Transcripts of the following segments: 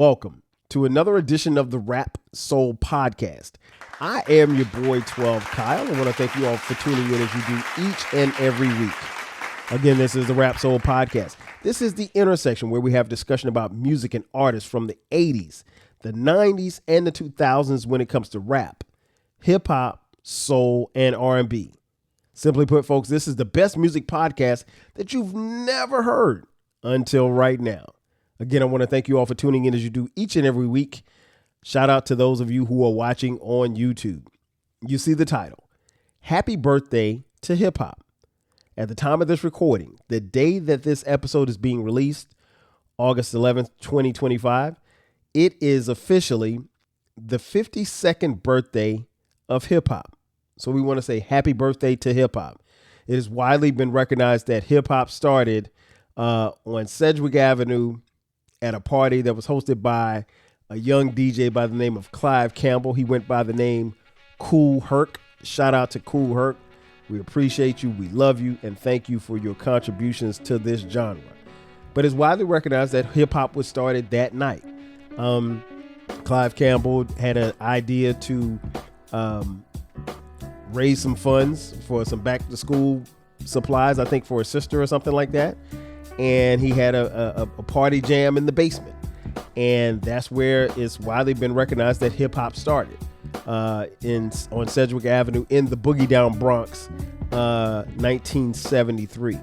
Welcome to another edition of the Rap Soul Podcast. I am your boy 12 Kyle. I want to thank you all for tuning in as you do each and every week. Again, this is the Rap Soul Podcast. This is the intersection where we have discussion about music and artists from the 80s, the 90s, and the 2000s when it comes to rap, hip hop, soul, and R&B. Simply put, folks, this is the best music podcast that you've never heard until right now. Again, I want to thank you all for tuning in as you do each and every week. Shout out to those of you who are watching on YouTube. You see the title, Happy Birthday to Hip Hop. At the time of this recording, the day that this episode is being released, August 11th, 2025, it is officially the 52nd birthday of hip hop. So we want to say happy birthday to hip hop. It has widely been recognized that hip hop started on Sedgwick Avenue at a party that was hosted by a young DJ by the name of Clive Campbell. He went by the name Kool Herc. Shout out to Kool Herc. We appreciate you. We love you. And thank you for your contributions to this genre. But it's widely recognized that hip hop was started that night. Clive Campbell had an idea to raise some funds for some back to school supplies, I think for his sister or something like that. And he had a party jam in the basement. And that's where it's widely been recognized that hip hop started on Sedgwick Avenue in the Boogie Down Bronx, 1973.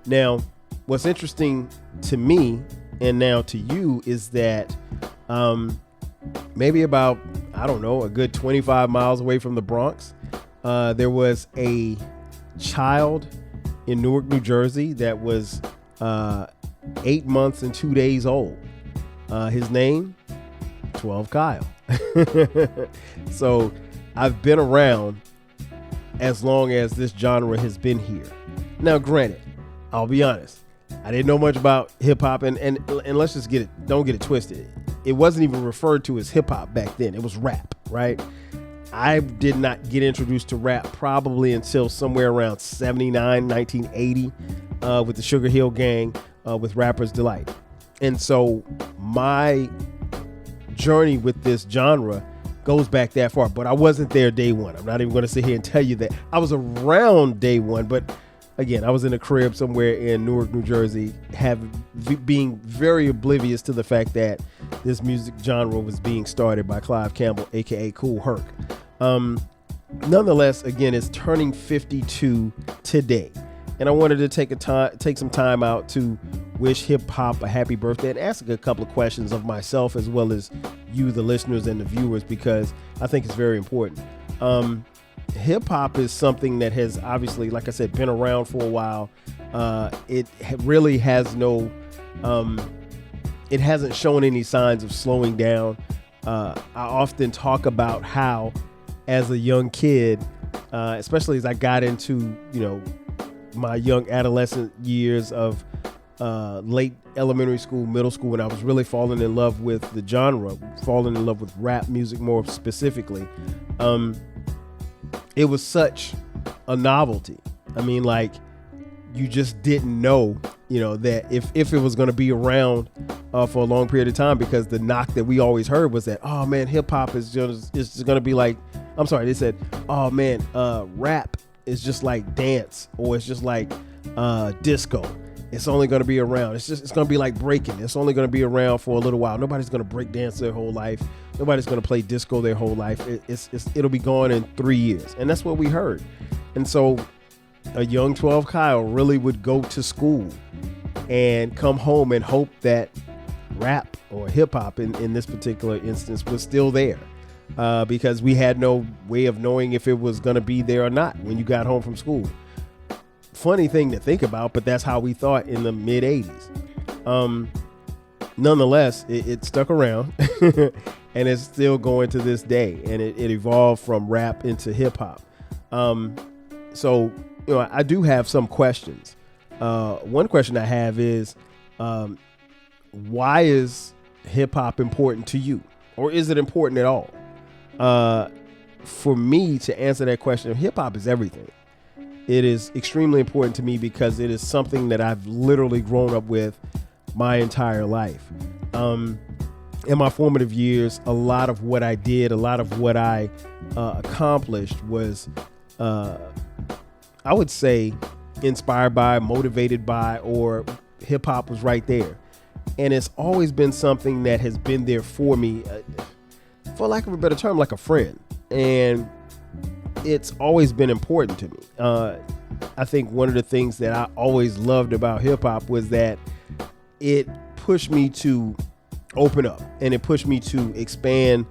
Now, what's interesting to me and now to you is that maybe about, I don't know, a good 25 miles away from the Bronx, there was a child in Newark, New Jersey that was 8 months and 2 days old. His name, 12 Kyle. So I've been around as long as this genre has been here. Now, granted, I'll be honest, I didn't know much about hip hop and let's just don't get it twisted. It wasn't even referred to as hip hop back then. It was rap, right? I did not get introduced to rap probably until somewhere around 79, 1980 with the Sugar Hill Gang with Rapper's Delight. And so my journey with this genre goes back that far, but I wasn't there day one. I'm not even going to sit here and tell you that. I was around day one, but again, I was in a crib somewhere in Newark, New Jersey, being very oblivious to the fact that this music genre was being started by Clive Campbell, aka Kool Herc. Nonetheless, again, it's turning 52 today. And I wanted to take some time out to wish hip hop a happy birthday and ask a couple of questions of myself as well as you, the listeners and the viewers, because I think it's very important. Hip hop is something that has obviously, like I said, been around for a while. It really has it hasn't shown any signs of slowing down. I often talk about how as a young kid, especially as I got into, my young adolescent years of late elementary school, middle school, when I was really falling in love with the genre, falling in love with rap music more specifically, it was such a novelty. I mean, like, you just didn't know, that if it was going to be around for a long period of time, because the knock that we always heard was that, oh man, hip hop is just going to be like, I'm sorry, they said, oh man, rap is just like dance, or it's just like disco. It's only going to be around. It's going to be like breaking. It's only going to be around for a little while. Nobody's going to break dance their whole life. Nobody's going to play disco their whole life. It'll be gone in 3 years. And that's what we heard. And so a young 12 Kyle really would go to school and come home and hope that rap or hip hop in this particular instance was still there. Because we had no way of knowing if it was going to be there or not when you got home from school. Funny thing to think about, but that's how we thought in the mid 80s. Nonetheless, it stuck around and it's still going to this day, and it evolved from rap into hip hop. So, I do have some questions. One question I have is, why is hip hop important to you, or is it important at all? For me to answer that question, hip hop is everything. It is extremely important to me because it is something that I've literally grown up with my entire life. in my formative years, a lot of what I did, a lot of what I accomplished was, I would say, inspired by, motivated by, or hip hop was right there. And it's always been something that has been there for me, for lack of a better term, like a friend. And it's always been important to me. I think one of the things that I always loved about hip hop was that it pushed me to open up, and it pushed me to expand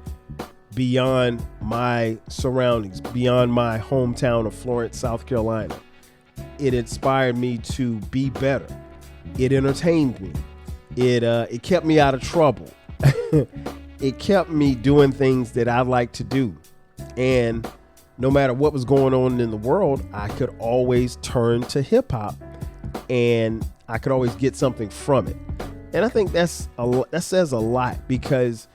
beyond my surroundings, beyond my hometown of Florence, South Carolina. It inspired me to be better. It entertained me. It kept me out of trouble. It kept me doing things that I like to do. And no matter what was going on in the world, I could always turn to hip hop, and I could always get something from it. And I think that says a lot, because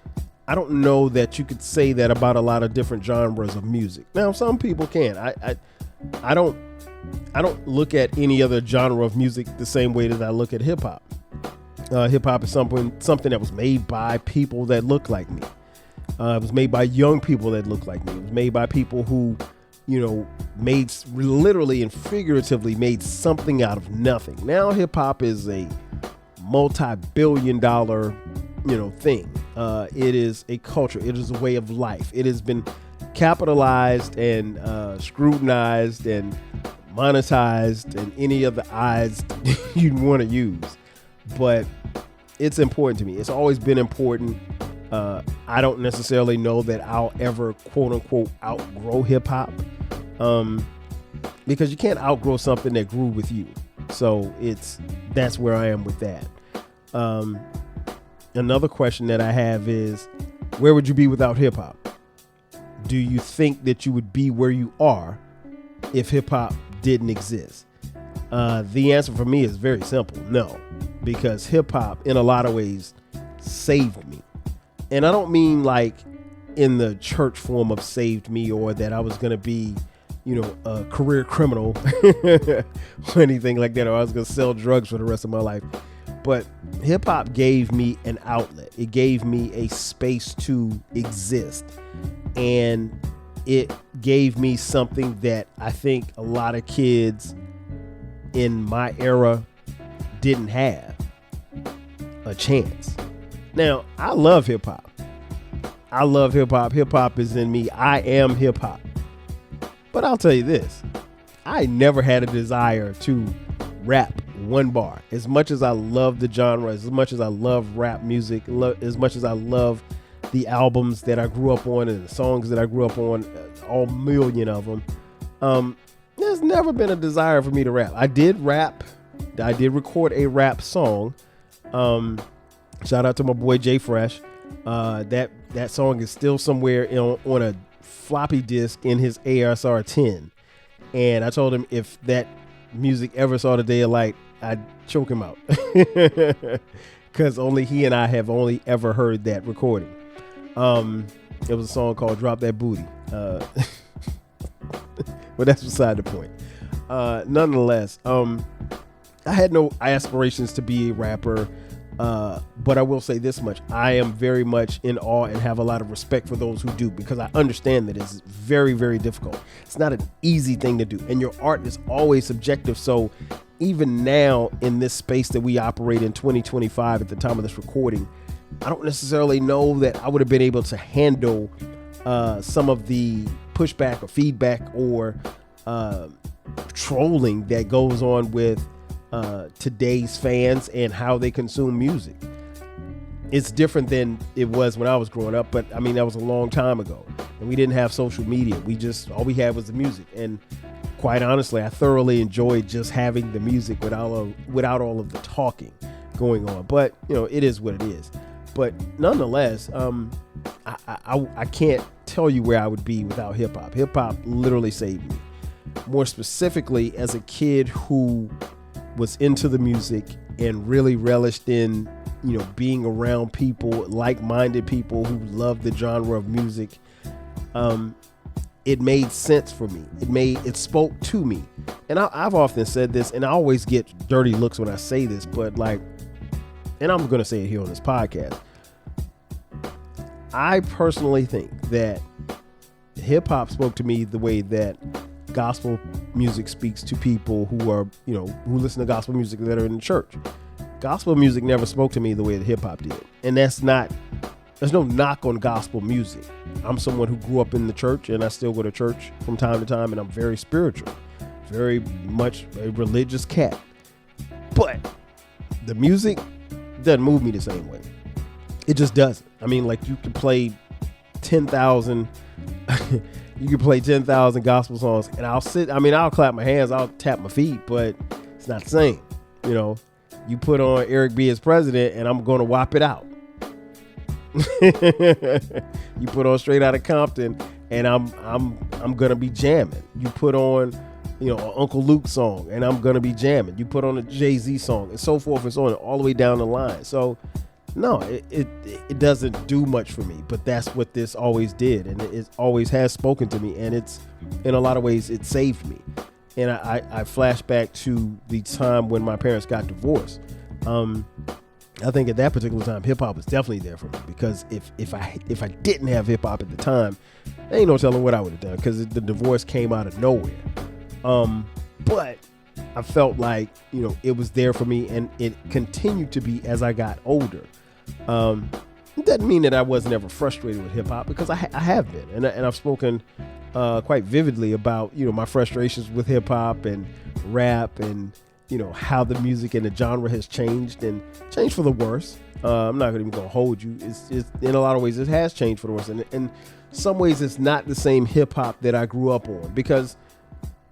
I don't know that you could say that about a lot of different genres of music. Now, some people can. I don't look at any other genre of music the same way that I look at hip hop. Hip hop is something that was made by people that look like me. It was made by young people that look like me. It was made by people who, made literally and figuratively made something out of nothing. Now hip hop is a multi-billion-dollar, thing. It is a culture. It is a way of life. It has been capitalized and scrutinized and monetized and any of the eyes you'd want to use. But it's important to me. It's always been important. I don't necessarily know that I'll ever, quote unquote, outgrow hip hop, because you can't outgrow something that grew with you. So that's where I am with that. Another question that I have is, where would you be without hip hop? Do you think that you would be where you are if hip hop didn't exist? The answer for me is very simple. No, because hip hop in a lot of ways saved me. And I don't mean like in the church form of saved me, or that I was going to be, a career criminal or anything like that, or I was going to sell drugs for the rest of my life. But hip hop gave me an outlet. It gave me a space to exist. And it gave me something that I think a lot of kids in my era didn't have: a chance. Now, I love hip hop. I love hip hop. Hip hop is in me. I am hip hop. But I'll tell you this: I never had a desire to rap one bar. As much as I love the genre, as much as I love rap music, as much as I love the albums that I grew up on and the songs that I grew up on, all million of them, there's never been a desire for me to rap. I did rap. I did record a rap song. Shout out to my boy Jay Fresh. That song is still somewhere on a floppy disk in his ASR 10. And I told him if that music ever saw the day of light, I'd choke him out. Because only he and I have only ever heard that recording. It was a song called Drop That Booty. But that's beside the point. Nonetheless, I had no aspirations to be a rapper. But I will say this much: I am very much in awe and have a lot of respect for those who do, because I understand that it's very, very difficult. It's not an easy thing to do, and your art is always subjective. So even now, in this space that we operate in 2025 at the time of this recording, I don't necessarily know that I would have been able to handle some of the pushback or feedback or trolling that goes on with today's fans and how they consume music. It's different than it was when I was growing up, but I mean, that was a long time ago, and we didn't have social media. All we had was the music, and quite honestly, I thoroughly enjoyed just having the music without all of the talking going on. But it is what it is. But nonetheless, I can't tell you where I would be without hip hop. Hip hop literally saved me. More specifically, as a kid who was into the music and really relished in, being around people, like-minded people who love the genre of music, it made sense for me. It spoke to me. And I've often said this, and I always get dirty looks when I say this, but and I'm going to say it here on this podcast. I personally think that hip hop spoke to me the way that gospel music speaks to people who are, who listen to gospel music that are in the church. Gospel music never spoke to me the way that hip hop did. And there's no knock on gospel music. I'm someone who grew up in the church, and I still go to church from time to time, and I'm very spiritual, very much a religious cat. But the music doesn't move me the same way. It just doesn't. I mean, like, you can play 10,000 gospel songs, and I'll clap my hands, I'll tap my feet, but it's not the same. You put on Eric B. as president, and I'm going to whop it out. You put on Straight Outta Compton, and I'm gonna be jamming. You put on, an Uncle Luke song, and I'm gonna be jamming. You put on a Jay-Z song, and so forth and so on, all the way down the line. So, no, it doesn't do much for me. But that's what this always did, and it always has spoken to me. And it's, in a lot of ways, it saved me. And I flash back to the time when my parents got divorced. I think at that particular time, hip hop was definitely there for me, because if I didn't have hip hop at the time, there ain't no telling what I would have done, because the divorce came out of nowhere. But I felt like, it was there for me, and it continued to be as I got older. It doesn't mean that I wasn't ever frustrated with hip hop, because I have been, and I've spoken quite vividly about, my frustrations with hip hop and rap, and how the music and the genre has changed, and changed for the worse. I'm not even gonna hold you. It's in a lot of ways it has changed for the worse, and in some ways it's not the same hip hop that I grew up on, because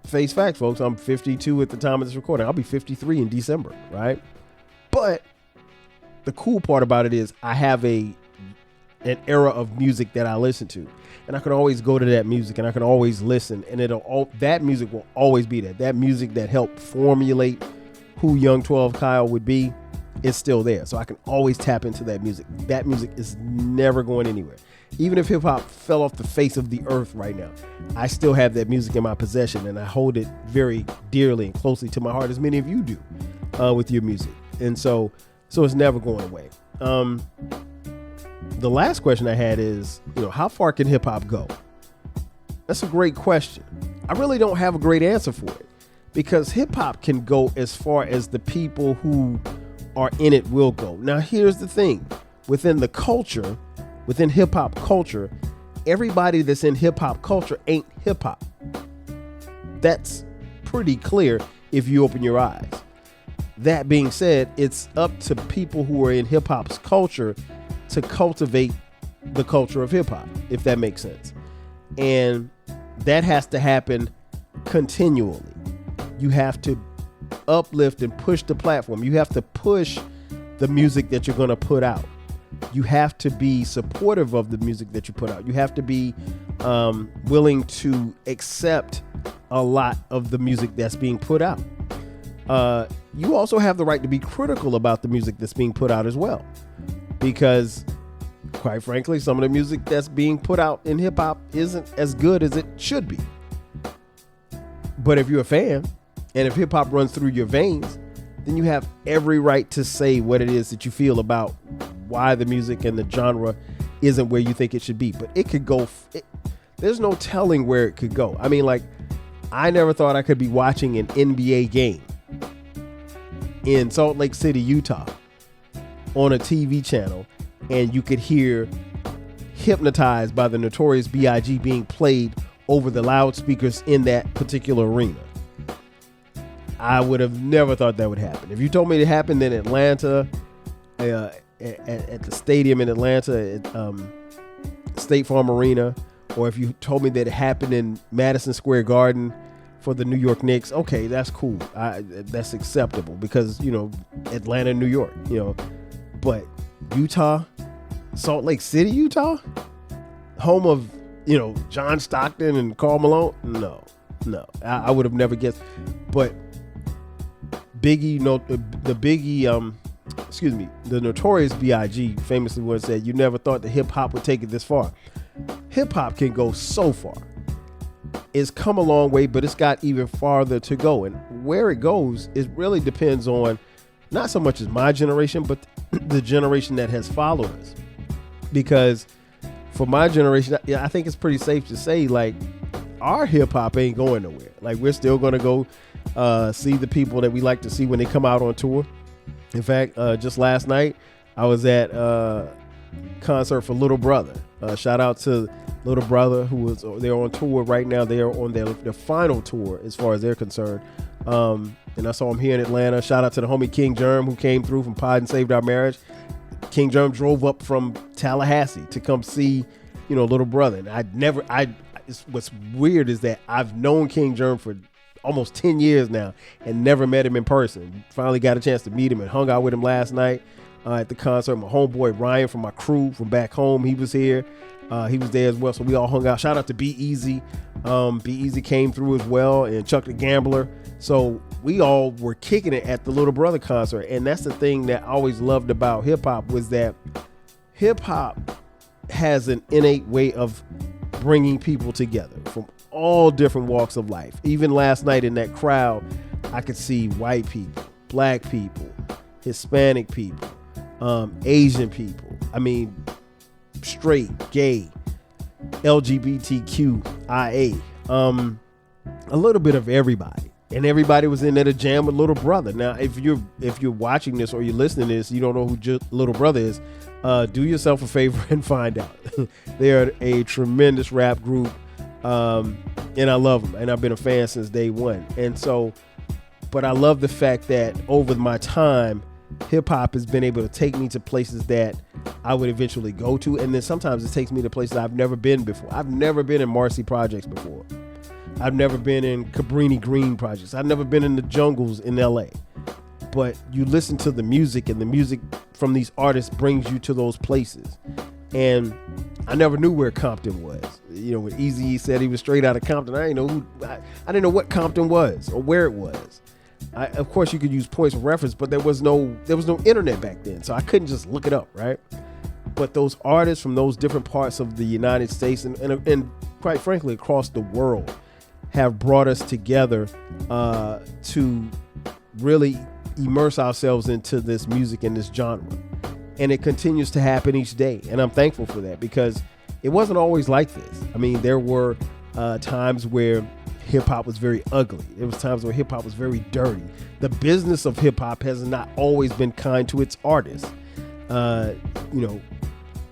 face facts, folks, I'm 52 at the time of this recording. I'll be 53 in December, right? But the cool part about it is I have an era of music that I listen to, and I can always go to that music, and I can always listen, and that music will always be there. That music that helped formulate who Young 12 Kyle would be is still there. So I can always tap into that music. That music is never going anywhere. Even if hip hop fell off the face of the earth right now, I still have that music in my possession, and I hold it very dearly and closely to my heart, as many of you do with your music. And so it's never going away. The last question I had is, how far can hip hop go? That's a great question. I really don't have a great answer for it, because hip hop can go as far as the people who are in it will go. Now, here's the thing. Within hip hop culture, everybody that's in hip hop culture ain't hip hop. That's pretty clear if you open your eyes. That being said, it's up to people who are in hip hop's culture to cultivate the culture of hip hop, if that makes sense. And that has to happen continually. You have to uplift and push the platform. You have to push the music that you're going to put out. You have to be supportive of the music that you put out. You have to be willing to accept a lot of the music that's being put out. You also have the right to be critical about the music that's being put out as well, because quite frankly, some of the music that's being put out in hip hop isn't as good as it should be. But if you're a fan, and if hip hop runs through your veins, then you have every right to say what it is that you feel about why the music and the genre isn't where you think it should be. But it could go, there's no telling where it could go. I mean, like, I never thought I could be watching an NBA game in Salt Lake City, Utah, on a TV channel, and you could hear Hypnotized by the Notorious B.I.G. being played over the loudspeakers in that particular arena. I would have never thought that would happen. If you told me it happened in Atlanta, at the stadium in Atlanta, at State Farm Arena, or if you told me that it happened in Madison Square Garden for the New York Knicks, okay, that's cool. That's acceptable, because, Atlanta, New York, but Utah, Salt Lake City, Utah, home of, John Stockton and Karl Malone. No, I would have never guessed. But Biggie, the Notorious B.I.G. famously once said, "You never thought that hip hop would take it this far." Hip hop can go so far. It's come a long way, but it's got even farther to go. And where it goes, it really depends on not so much as my generation, but the generation that has followed us. Because for my generation, I think it's pretty safe to say, like, our hip hop ain't going nowhere. Like, we're still going to go see the people that we like to see when they come out on tour. In fact, just last night, I was at a concert for Little Brother. Shout out to Little Brother, they're on tour right now. They are on their final tour as far as they're concerned. And I saw him here in Atlanta. Shout out to the homie King Germ, who came through from Pod and Saved Our Marriage. King Germ drove up from Tallahassee to come see, Little Brother. And what's weird is that I've known King Germ for almost 10 years now and never met him in person. Finally got a chance to meet him and hung out with him last night at the concert. My homeboy Ryan from my crew from back home, he was here. He was there as well, so we all hung out. Shout out to Be Easy. Be Easy came through as well, and Chuck the Gambler. So we all were kicking it at the Little Brother concert, and that's the thing that I always loved about hip-hop, was that hip-hop has an innate way of bringing people together from all different walks of life. Even last night in that crowd, I could see white people, black people, Hispanic people, Asian people. I mean, straight, gay, LGBTQIA, a little bit of everybody. And everybody was in there to jam with Little Brother. Now, if you're watching this or you're listening to this, you don't know who Little Brother is, do yourself a favor and find out. They're a tremendous rap group, and I love them. And I've been a fan since day one. And so, but I love the fact that over my time, hip hop has been able to take me to places that I would eventually go to. And then sometimes it takes me to places I've never been before. I've never been in Marcy Projects before. I've never been in Cabrini Green projects. I've never been in the jungles in LA. But you listen to the music, and the music from these artists brings you to those places. And I never knew where Compton was. When Eazy said he was straight out of Compton, I didn't know what Compton was or where it was. Of course, you could use points of reference, but there was no internet back then, so I couldn't just look it up, right? But those artists from those different parts of the United States and quite frankly across the world have brought us together to really immerse ourselves into this music and this genre. And it continues to happen each day. And I'm thankful for that, because it wasn't always like this. I mean, there were times where hip hop was very ugly. There was times where hip hop was very dirty. The business of hip hop has not always been kind to its artists.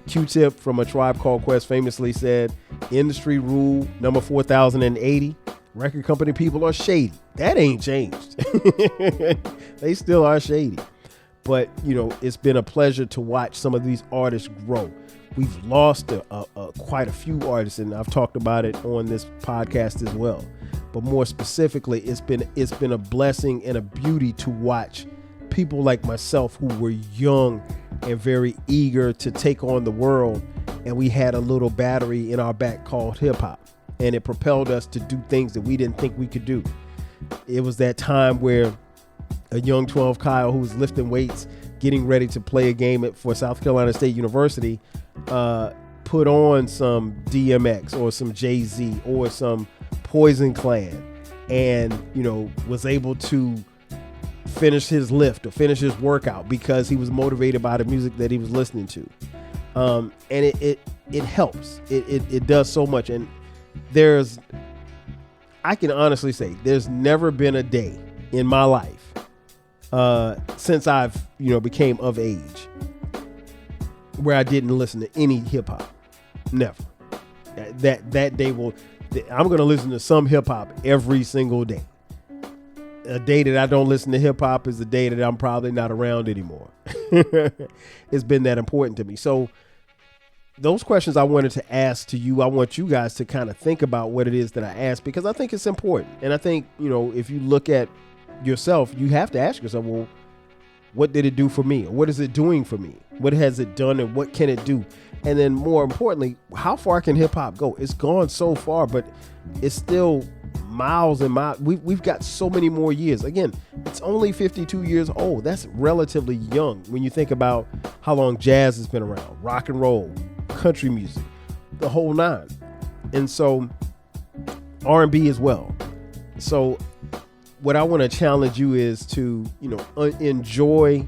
Q-Tip from A Tribe Called Quest famously said, industry rule number 4080, record company people are shady. That ain't changed. They still are shady. But, it's been a pleasure to watch some of these artists grow. We've lost quite a few artists, and I've talked about it on this podcast as well. But more specifically, it's been a blessing and a beauty to watch people like myself who were young and very eager to take on the world, and we had a little battery in our back called hip hop, and it propelled us to do things that we didn't think we could do. It was that time where a young 12 Kyle who was lifting weights, getting ready to play a game for South Carolina State University, put on some DMX or some Jay-Z or some Poison Clan, and was able to finish his lift or finish his workout because he was motivated by the music that he was listening to. And it helps. It does so much. And I can honestly say there's never been a day in my life since I've became of age where I didn't listen to any hip hop. Never. That day I'm going to listen to some hip hop every single day. A day that I don't listen to hip hop is the day that I'm probably not around anymore. It's been that important to me. So those questions I wanted to ask to you, I want you guys to kind of think about what it is that I asked, because I think it's important. And I think, if you look at yourself, you have to ask yourself, well, what did it do for me? Or what is it doing for me? What has it done, and what can it do? And then more importantly, how far can hip hop go? It's gone so far, but it's still miles and miles. We've got so many more years. Again, it's only 52 years old. That's relatively young when you think about how long jazz has been around, rock and roll, country music, the whole nine. And so R&B as well. So what I want to challenge you is to, enjoy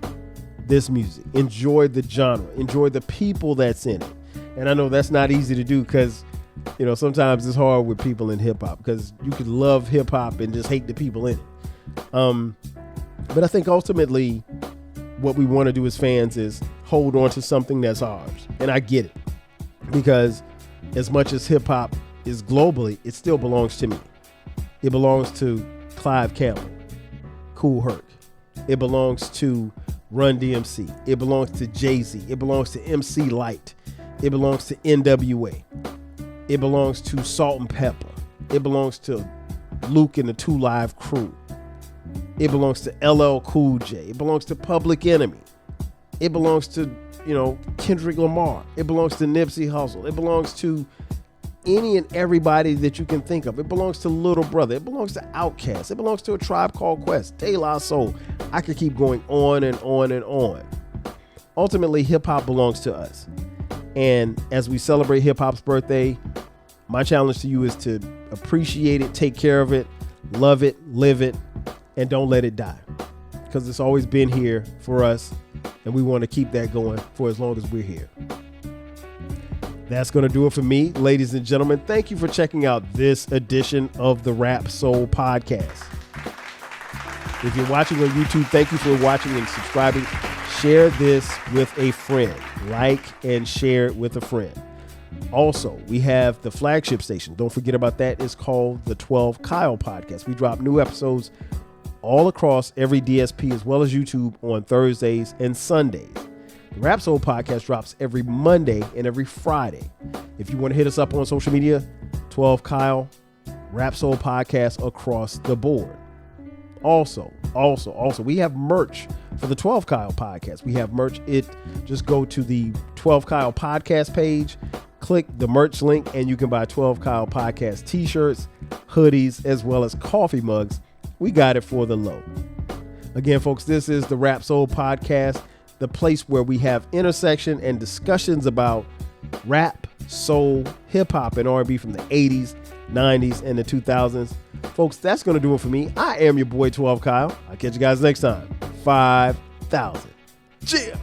this music, enjoy the genre, enjoy the people that's in it. And I know that's not easy to do because, you know, sometimes it's hard with people in hip hop because you could love hip hop and just hate the people in it. But I think ultimately what we want to do as fans is hold on to something that's ours. And I get it, because as much as hip hop is globally, it still belongs to me. It belongs to Clive Campbell, Kool Herc. It belongs to Run DMC. It belongs to Jay-Z. It belongs to MC Lyte. It belongs to NWA. It belongs to Salt and Pepper. It belongs to Luke and the 2 Live Crew. It belongs to LL Cool J. It belongs to Public Enemy. It belongs to, you know, Kendrick Lamar. It belongs to Nipsey Hussle. It belongs to any and everybody that you can think of. It belongs to Little Brother. It belongs to Outkast. It belongs to A Tribe Called Quest, De La Soul. I could keep going on and on and on. Ultimately, hip hop belongs to us. And as we celebrate hip hop's birthday, my challenge to you is to appreciate it, take care of it, love it, live it, and don't let it die. Because it's always been here for us, and we want to keep that going for as long as we're here. That's going to do it for me, ladies and gentlemen. Thank you for checking out this edition of the Rap Soul Podcast. If you're watching on YouTube, thank you for watching and subscribing. Share this with a friend. Like and share it with a friend. Also, we have the flagship station. Don't forget about that. It's called the 12 Kyle Podcast. We drop new episodes all across every DSP as well as YouTube on Thursdays and Sundays. The Rap Soul Podcast drops every Monday and every Friday. If you want to hit us up on social media, 12 Kyle, Rap Soul Podcast across the board. Also, we have merch for the 12 Kyle Podcast. We have merch. Just go to the 12 Kyle Podcast page, click the merch link, and you can buy 12 Kyle Podcast t-shirts, hoodies, as well as coffee mugs. We got it for the low. Again, folks, this is the Rap Soul Podcast, the place where we have intersection and discussions about rap, soul, hip hop, and R&B from the 80s, 90s, and the 2000s. Folks, that's going to do it for me. I am your boy 12 Kyle. I'll catch you guys next time. 5,000. Yeah.